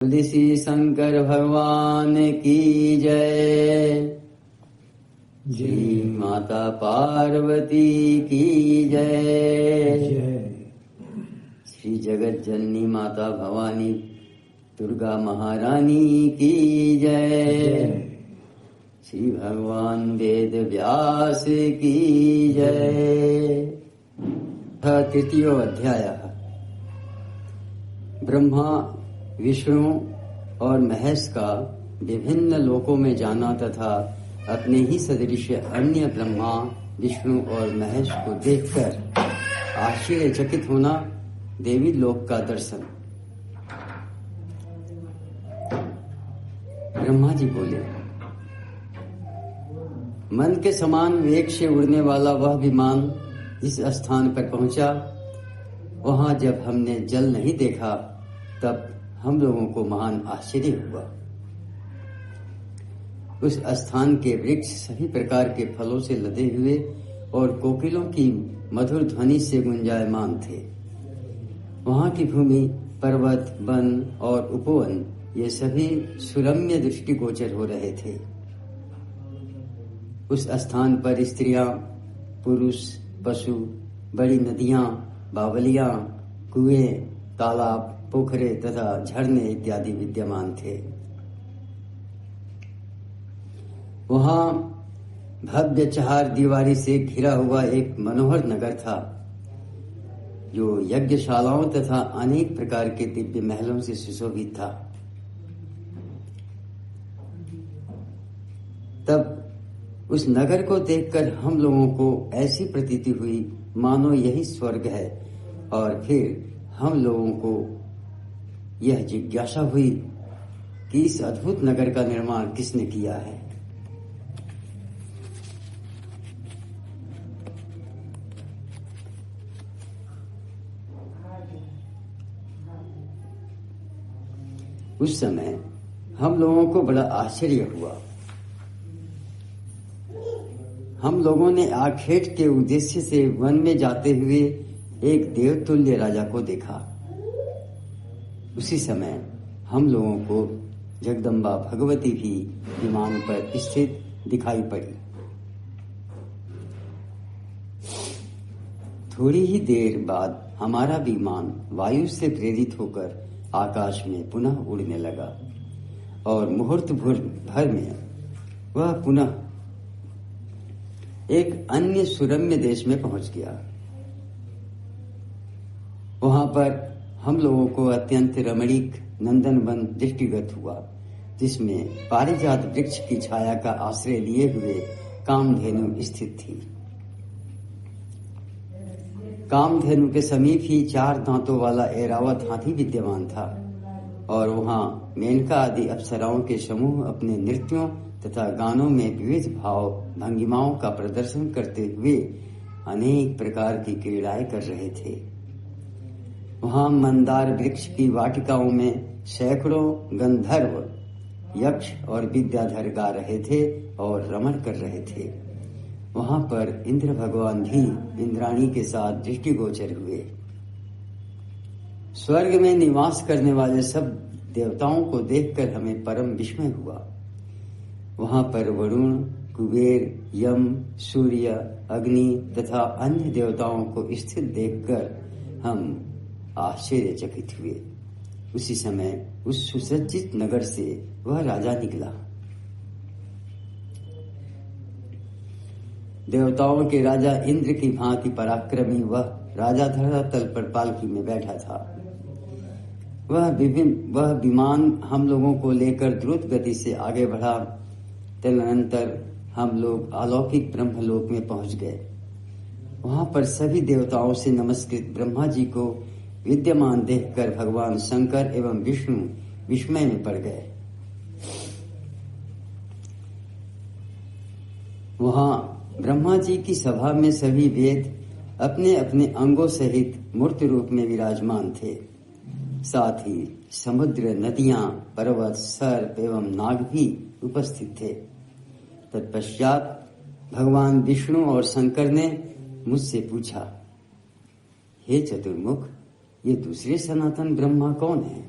बोले श्री शंकर भगवान की जय। श्री माता पार्वती की जय। श्री जगत जननी माता भवानी दुर्गा महारानी की जय। श्री भगवान वेद व्यास की जय। तृतीय अध्याय। ब्रह्मा विष्णु और महेश का विभिन्न लोकों में जाना तथा अपने ही सदृश अन्य ब्रह्मा विष्णु और महेश को देखकर आश्चर्यचकित होना, देवी लोक का दर्शन। ब्रह्मा जी बोले, मन के समान वेग से उड़ने वाला वह विमान जिस स्थान पर पहुंचा, वहां जब हमने जल नहीं देखा तब हम लोगों को महान आश्चर्य हुआ। उस स्थान के वृक्ष सभी प्रकार के फलों से लदे हुए और कोकिलों की मधुर ध्वनि से गुंजायमान थे। वहां की भूमि, पर्वत, वन और उपवन ये सभी सुरम्य दृष्टिगोचर हो रहे थे। उस स्थान पर स्त्रियां, पुरुष, पशु, बड़ी नदियां, बावलियां, कुएं, तालाब, पोखरे तथा झरने इत्यादि विद्यमान थे। वहां भव्य चार दीवारी से घिरा हुआ एक मनोहर नगर था, जो यज्ञशालाओं तथा अनेक प्रकार के दिव्य महलों से सुशोभित था। तब उस नगर को देखकर हम लोगों को ऐसी प्रतीति हुई मानो यही स्वर्ग है। और फिर हम लोगों को यह जिज्ञासा हुई कि इस अद्भुत नगर का निर्माण किसने किया है। उस समय हम लोगों को बड़ा आश्चर्य हुआ। हम लोगों ने आखेट के उद्देश्य से वन में जाते हुए एक देवतुल्य राजा को देखा। उसी समय हम लोगों को जगदम्बा भगवती भी विमान पर स्थित दिखाई पड़ी। थोड़ी ही देर बाद हमारा विमान वायु से प्रेरित होकर आकाश में पुनः उड़ने लगा और मुहूर्त भर में वह पुनः एक अन्य सुरम्य देश में पहुंच गया। वहां पर हम लोगों को अत्यंत रमणीक नंदन वन दृष्टिगत हुआ, जिसमें पारिजात वृक्ष की छाया का आश्रय लिए हुए कामधेनु स्थित थी। कामधेनु के समीप ही 4 दांतों वाला ऐरावत हाथी विद्यमान था और वहां मेनका आदि अप्सराओं के समूह अपने नृत्यों तथा गानों में विविध भाव भंगिमाओं का प्रदर्शन करते हुए अनेक प्रकार की क्रीड़ाएं कर रहे थे। वहां मंदार वृक्ष की वाटिकाओं में सैकड़ों गंधर्व, यक्ष और विद्याधर गा रहे थे और रमण कर रहे थे। वहां पर इंद्र भगवान भी इंद्राणी के साथ दृष्टिगोचर हुए। स्वर्ग में निवास करने वाले सब देवताओं को देखकर हमें परम विस्मय हुआ। वहां पर वरुण, कुबेर, यम, सूर्य, अग्नि तथा अन्य देवताओं को स्थित देखकर हम आश्चर्यचकित हुए। उसी समय उस सुसज्जित नगर से वह राजा निकला। देवताओं के राजा इंद्र की भांति पराक्रमी वह राजा धरातल पर पालकी में बैठा था। वह विमान हम लोगों को लेकर द्रुत गति से आगे बढ़ा। तदनंतर हम लोग अलौकिक ब्रह्मलोक में पहुंच गए। वहां पर सभी देवताओं से नमस्कृत ब्रह्मा जी को विद्यमान देखकर भगवान शंकर एवं विष्णु विस्मय में पड़ गए। वहां ब्रह्मा जी की सभा में सभी वेद अपने अपने अंगों सहित मूर्त रूप में विराजमान थे। साथ ही समुद्र, नदियां, पर्वत, सर्प एवं नाग भी उपस्थित थे। तत्पश्चात भगवान विष्णु और शंकर ने मुझसे पूछा, हे चतुर्मुख, ये दूसरे सनातन ब्रह्मा कौन है?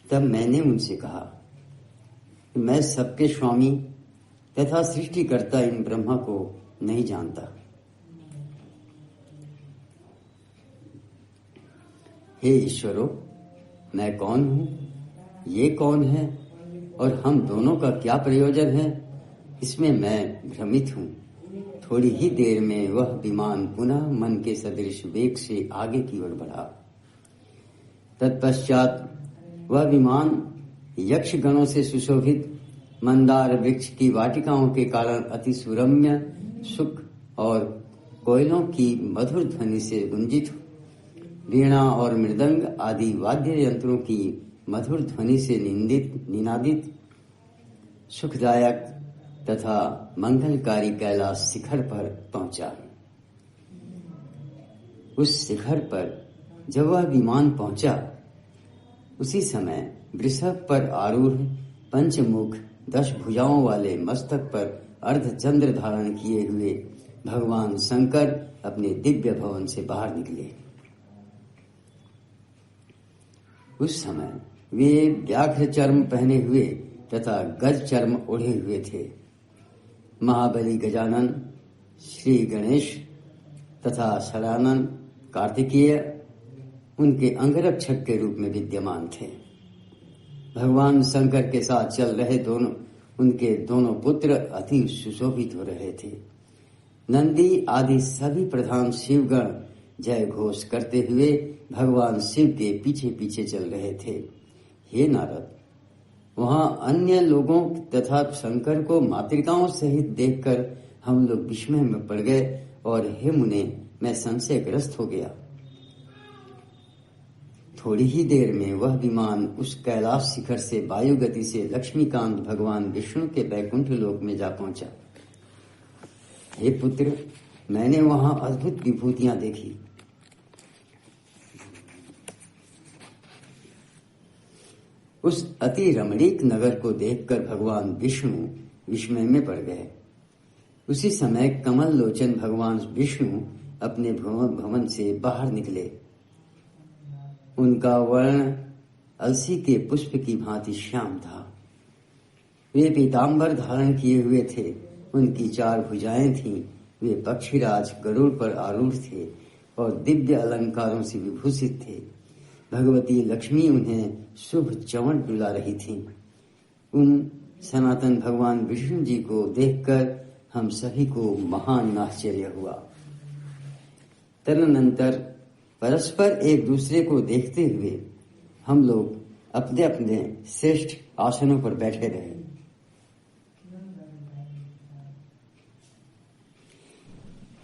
तब मैंने उनसे कहा कि मैं सबके स्वामी तथा सृष्टिकर्ता इन ब्रह्मा को नहीं जानता। हे ईश्वरों, मैं कौन हूं, ये कौन है और हम दोनों का क्या प्रयोजन है, इसमें मैं भ्रमित हूं। थोड़ी ही देर में वह विमान पुनः मन के सदृश वेग से आगे की ओर बढ़ा। तत्पश्चात वह विमान यक्ष गणों से सुशोभित मंदार वृक्ष की वाटिकाओं के कारण अति सुरम्य सुख और कोयलों की मधुर ध्वनि से गुंजित, वीणा और मृदंग आदि वाद्य यंत्रों की मधुर ध्वनि से निनादित सुखदायक तथा मंगलकारी कैलाश शिखर पर पहुंचा। उस शिखर पर जब वह विमान पहुंचा, उसी समय वृषभ पर आरूढ़ पंचमुख 10 भुजाओं वाले मस्तक पर अर्धचंद्र धारण किए हुए भगवान शंकर अपने दिव्य भवन से बाहर निकले। उस समय वे व्याघ्र चर्म पहने हुए तथा गज चर्म ओढ़े हुए थे। महाबली गजानन, श्री गणेश तथा षडानन कार्तिकेय उनके अंगरक्षक के रूप में विद्यमान थे। भगवान शंकर के साथ चल रहे उनके दोनों पुत्र अति सुशोभित हो रहे थे। नंदी आदि सभी प्रधान शिवगण जय घोष करते हुए भगवान शिव के पीछे पीछे चल रहे थे। हे नारद, वहां अन्य लोगों तथा शंकर को मातृकाओं सहित देखकर हम लोग विस्मय में पड़ गए और हे मुने, मैं संशयग्रस्त हो गया। थोड़ी ही देर में वह विमान उस कैलाश शिखर से वायु गति से लक्ष्मीकांत भगवान विष्णु के वैकुंठ लोक में जा पहुंचा। हे पुत्र, मैंने वहां अद्भुत विभूतियां देखी। उस अति रमणीक नगर को देखकर भगवान विष्णु विस्मय में पड़ गए। उसी समय कमल लोचन भगवान विष्णु अपने भवन से बाहर निकले। उनका वर्ण अलसी के पुष्प की भांति श्याम था। वे पीतांबर धारण किए हुए थे। उनकी 4 भुजाएं थीं। वे पक्षीराज गरुड़ पर आरूढ़ थे और दिव्य अलंकारों से विभूषित थे। भगवती लक्ष्मी उन्हें शुभ चमन डुला रही थीं। उन सनातन भगवान विष्णु जी को देखकर हम सभी को महान आश्चर्य हुआ। तदनंतर परस्पर एक दूसरे को देखते हुए हम लोग अपने अपने श्रेष्ठ आसनों पर बैठे रहे।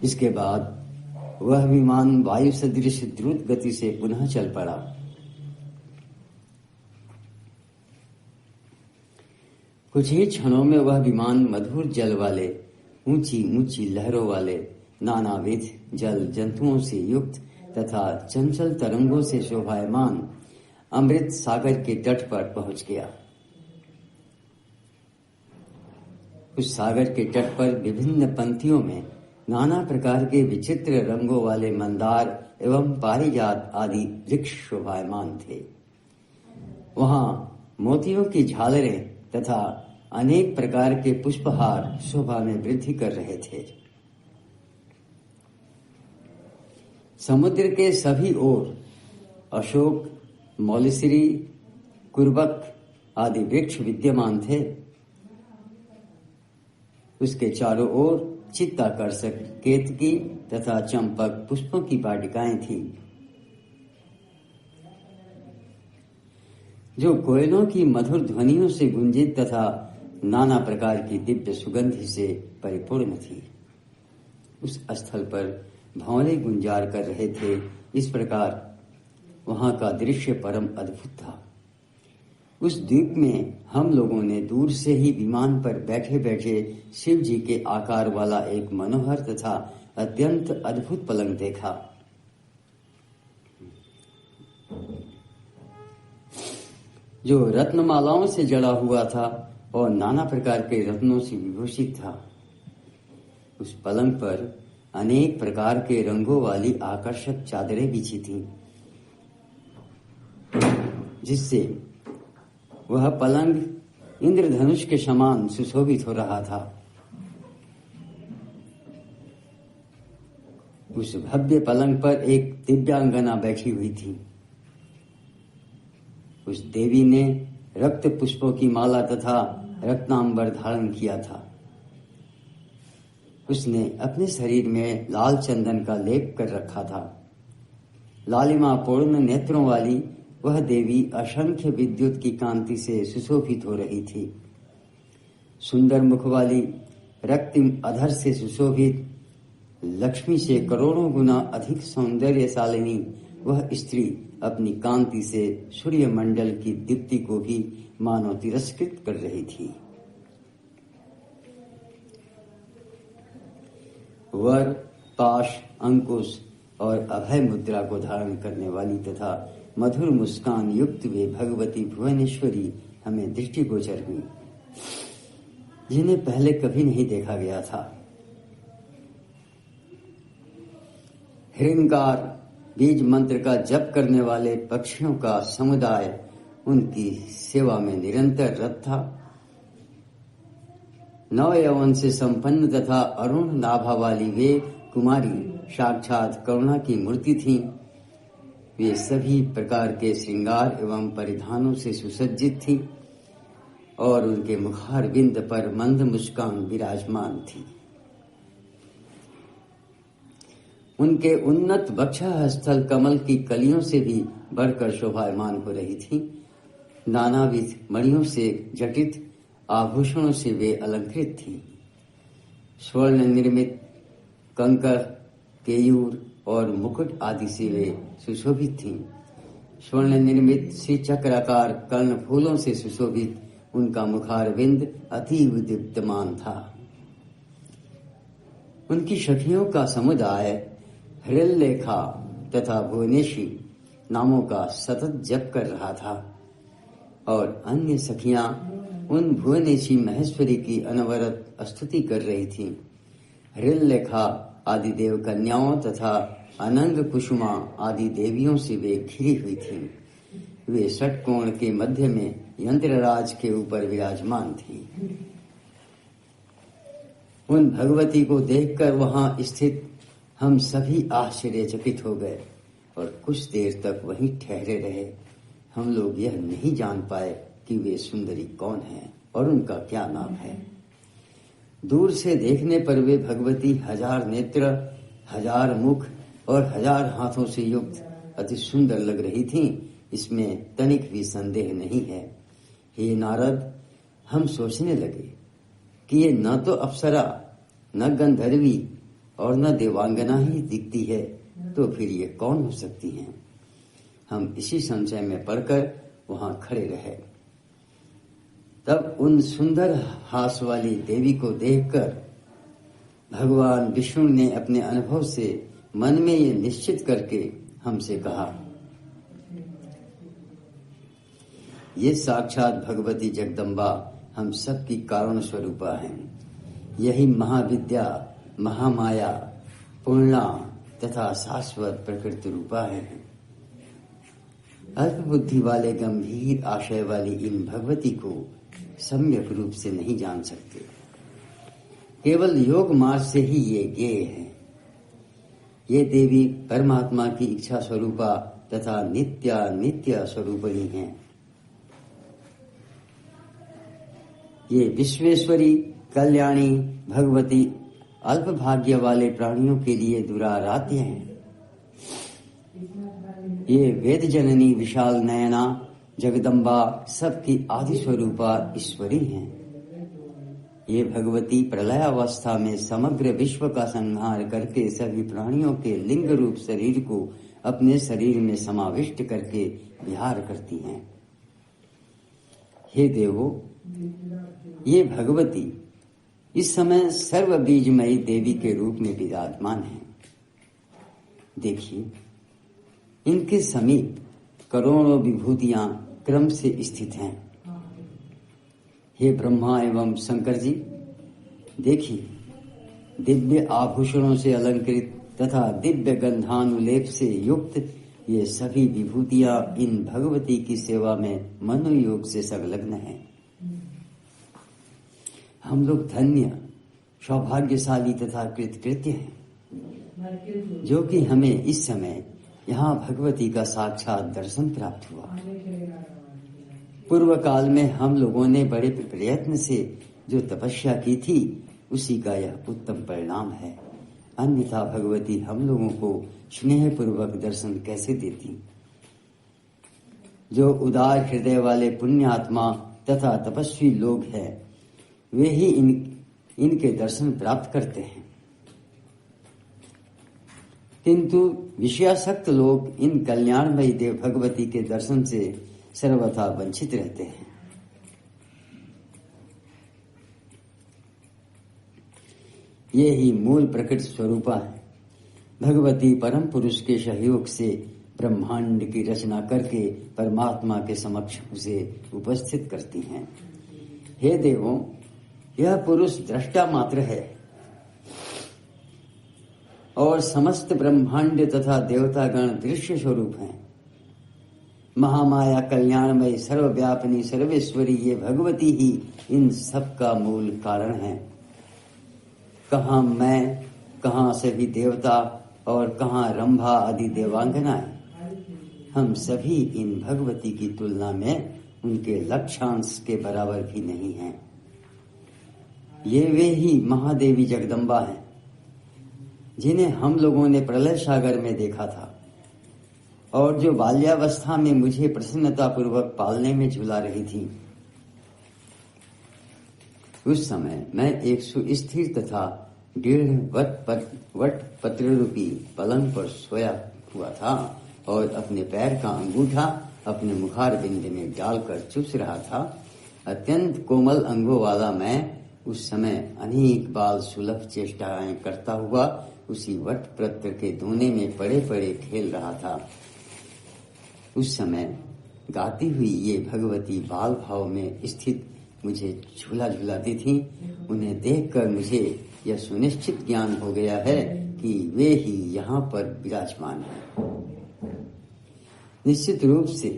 इसके बाद वह विमान वायु सदृश द्रुत गति से पुनः चल पड़ा। कुछ ही क्षणों में वह विमान मधुर जल वाले, ऊंची ऊंची लहरों वाले, नानाविध जल जंतुओं से युक्त तथा चंचल तरंगों से शोभायमान अमृत सागर के तट पर पहुंच गया। उस सागर के तट पर विभिन्न पंक्तियों में नाना प्रकार के विचित्र रंगों वाले मंदार एवं पारिजात आदि वृक्ष शोभायमान थे। वहां मोतियों की झालरें तथा अनेक प्रकार के पुष्पहार शोभा में वृद्धि कर रहे थे। समुद्र के सभी ओर अशोक, मौलिश्री, कुर्बक आदि वृक्ष विद्यमान थे। उसके चारों ओर चित्ताकर्षक केतकी तथा चंपक पुष्पों की वाटिकाएं थीं, जो कोयलों की मधुर ध्वनियों से गुंजित तथा नाना प्रकार की दिव्य सुगंधि से परिपूर्ण थी। उस स्थल पर भंवरे गुंजार कर रहे थे। इस प्रकार वहां का दृश्य परम अद्भुत था। उस द्वीप में हम लोगों ने दूर से ही विमान पर बैठे बैठे शिव जी के आकार वाला एक मनोहर तथा अत्यंत अद्भुत पलंग देखा। जो रत्नमालाओं से जड़ा हुआ था और नाना प्रकार के रत्नों से विभूषित था। उस पलंग पर अनेक प्रकार के रंगों वाली आकर्षक चादरें बिछी थीं, जिससे वह पलंग इंद्रधनुष के समान सुशोभित हो रहा था। उस भव्य पलंग पर एक दिव्यांगना बैठी हुई थी। उस देवी ने रक्त पुष्पों की माला तथा रत्नांबर धारण किया था। उसने अपने शरीर में लाल चंदन का लेप कर रखा था। लालिमा पूर्ण नेत्रों वाली वह देवी असंख्य विद्युत की कांति से सुशोभित हो रही थी। सुंदर मुख वाली रक्तिम अधर से सुशोभित लक्ष्मी से करोड़ों गुना अधिक सौंदर्यशालिनी वह स्त्री अपनी कांति से सूर्यमंडल की दीप्ति को भी मानो तिरस्कृत कर रही थी। वर, पाश, अंकुश और अभय मुद्रा को धारण करने वाली तथा मधुर मुस्कान युक्त वे भगवती भुवनेश्वरी हमें दृष्टिगोचर हुई, जिन्हें पहले कभी नहीं देखा गया था। हिरण्यकार बीज मंत्र का जप करने वाले पक्षियों का समुदाय उनकी सेवा में निरंतर रत था। नव यौवन से संपन्न तथा अरुण नाभा वाली वे कुमारी साक्षात करुणा की मूर्ति थीं। वे सभी प्रकार के श्रृंगार एवं परिधानों से सुसज्जित थी और उनके मुखार बिंद पर मंद मुस्कान विराजमान थी। उनके उन्नत वक्षः स्थल कमल की कलियों से भी बढ़कर शोभायमान हो रही थी। नानाविध मणियों से जटित आभूषणों से वे अलंकृत थी। स्वर्ण निर्मित कंकर, केयूर और मुकुट आदि से वे सुशोभित थीं। स्वर्ण निर्मित श्री चक्राकार कर्ण फूलों से सुशोभित उनका मुखारविंद अतीव दीप्तमान था। उनकी सखियों का समुदाय हिरण्यलेखा तथा भुवनेशी नामों का सतत जप कर रहा था और अन्य सखियां उन भुवनेशी महेश्वरी की अनवरत स्तुति कर रही थीं। हिरण्यलेखा आदि देव कन्याओं तथा अनंग कुसुमा आदि देवियों से वे घिरी हुई थीं। वे षटकोण के मध्य में यंत्रराज के ऊपर विराजमान थी। उन भगवती को देखकर वहां स्थित हम सभी आश्चर्यचकित हो गए और कुछ देर तक वहीं ठहरे रहे। हम लोग यह नहीं जान पाए कि वे सुंदरी कौन है और उनका क्या नाम है। दूर से देखने पर वे भगवती 1000 नेत्र, 1000 मुख और 1000 हाथों से युक्त अति सुंदर लग रही थीं। इसमें तनिक भी संदेह नहीं है। हे नारद, हम सोचने लगे कि ये न तो अप्सरा, न गंधर्वी और न देवांगना ही दिखती है, तो फिर ये कौन हो सकती हैं? हम इसी संशय में पड़कर वहां खड़े रहे। तब उन सुंदर हास वाली देवी को देखकर भगवान विष्णु ने अपने अनुभव से मन में ये निश्चित करके हमसे कहा, ये साक्षात भगवती जगदम्बा हम सबकी कारण स्वरूपा हैं। यही महाविद्या, महामाया, पूर्णा तथा शाश्वत प्रकृति रूपा है। अल्प बुद्धि वाले गंभीर आशय वाली इन भगवती को सम्यक रूप से नहीं जान सकते। केवल योग मार्ग से ही ये ज्ञेय है। ये देवी परमात्मा की इच्छा स्वरूपा तथा नित्य स्वरूपणी हैं। ये विश्वेश्वरी, कल्याणी भगवती अल्प भाग्य वाले प्राणियों के लिए दुराराध्य हैं। ये वेद जननी विशाल नयना जगदम्बा सबकी आदि स्वरूपा ईश्वरी हैं। ये भगवती प्रलयावस्था में समग्र विश्व का संहार करके सभी प्राणियों के लिंग रूप शरीर को अपने शरीर में समाविष्ट करके विहार करती हैं। हे देवो, ये भगवती इस समय सर्व बीजमयी देवी के रूप में विराजमान है। देखिए, इनके समीप करोड़ों विभूतियां क्रम से स्थित हैं। हे ब्रह्मा एवं शंकर जी, देखिए, दिव्य आभूषणों से अलंकृत तथा दिव्य गंधानुलेप से युक्त ये सभी विभूतियां इन भगवती की सेवा में मनोयोग से संलग्न हैं। हम लोग धन्य, सौभाग्यशाली तथा कृतकृत्य हैं, जो कि हमें इस समय यहाँ भगवती का साक्षात दर्शन प्राप्त हुआ। पूर्व काल में हम लोगों ने बड़े प्रयत्न से जो तपस्या की थी, उसी का यह उत्तम परिणाम है। अन्यथा भगवती हम लोगों को स्नेह पूर्वक दर्शन कैसे देती। जो उदार हृदय वाले पुण्यात्मा तथा तपस्वी लोग हैं, वे ही इनके दर्शन प्राप्त करते हैं, किंतु विषयासक्त लोग इन कल्याणमयी देव भगवती के दर्शन से सर्वथा वंचित रहते हैं। ये ही मूल प्रकट स्वरूपा है। भगवती परम पुरुष के सहयोग से ब्रह्मांड की रचना करके परमात्मा के समक्ष उसे उपस्थित करती हैं। हे देवों, यह पुरुष दृष्टा मात्र है और समस्त ब्रह्मांड तथा देवतागण दृश्य स्वरूप हैं। महामाया कल्याणमय सर्वव्यापिनी सर्वेश्वरी ये भगवती ही इन सब का मूल कारण है। कहाँ मैं, कहाँ सभी देवता और कहाँ रंभा आदि देवांगनाएं, हम सभी इन भगवती की तुलना में उनके लक्षांश के बराबर भी नहीं हैं। ये वे ही महादेवी जगदम्बा हैं, जिन्हें हम लोगों ने प्रलय सागर में देखा था और जो बाल्यावस्था में मुझे प्रसन्नता पूर्वक पालने में झुला रही थी। उस समय मैं एक सुस्थिर तथा 1.5 वट पत्र रूपी पलंग पर सोया हुआ था और अपने पैर का अंगूठा अपने मुखार बिंद में डालकर चूस रहा था। अत्यंत कोमल अंगों वाला मैं उस समय अनेक बाल सुलभ चेष्टाएं करता हुआ उसी वट पत्र के दोने में पड़े पड़े खेल रहा था। उस समय गाती हुई ये भगवती बाल भाव में स्थित मुझे झूला झुलाती थी। उन्हें देखकर मुझे यह सुनिश्चित ज्ञान हो गया है कि वे ही यहाँ पर विराजमान हैं। निश्चित रूप से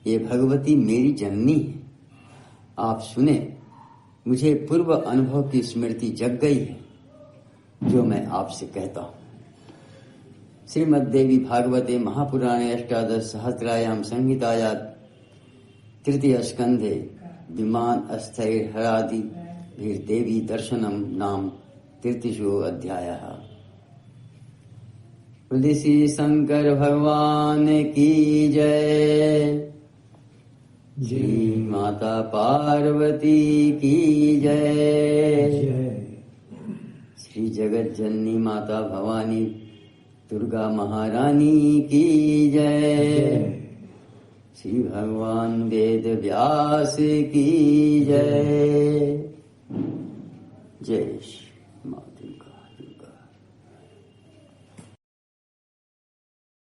ये भगवती मेरी जननी है। आप सुने, मुझे पूर्व अनुभव की स्मृति जग गई है, जो मैं आपसे कहता हूँ। श्रीमद्देवी भागवते महापुराणे अष्टादश सहस्रायाम संहिताया तृतीय स्कंधे विमान स्थैर्हरादि देवी दर्शनम नाम तृतीयो अध्यायः। बोलिए श्री शंकर भगवान की जय। श्री माता पार्वती की जय। श्री जगत जननी माता भवानी दुर्गा महारानी की जय। श्री भगवान वेद व्यास की जय। जय श्री माता।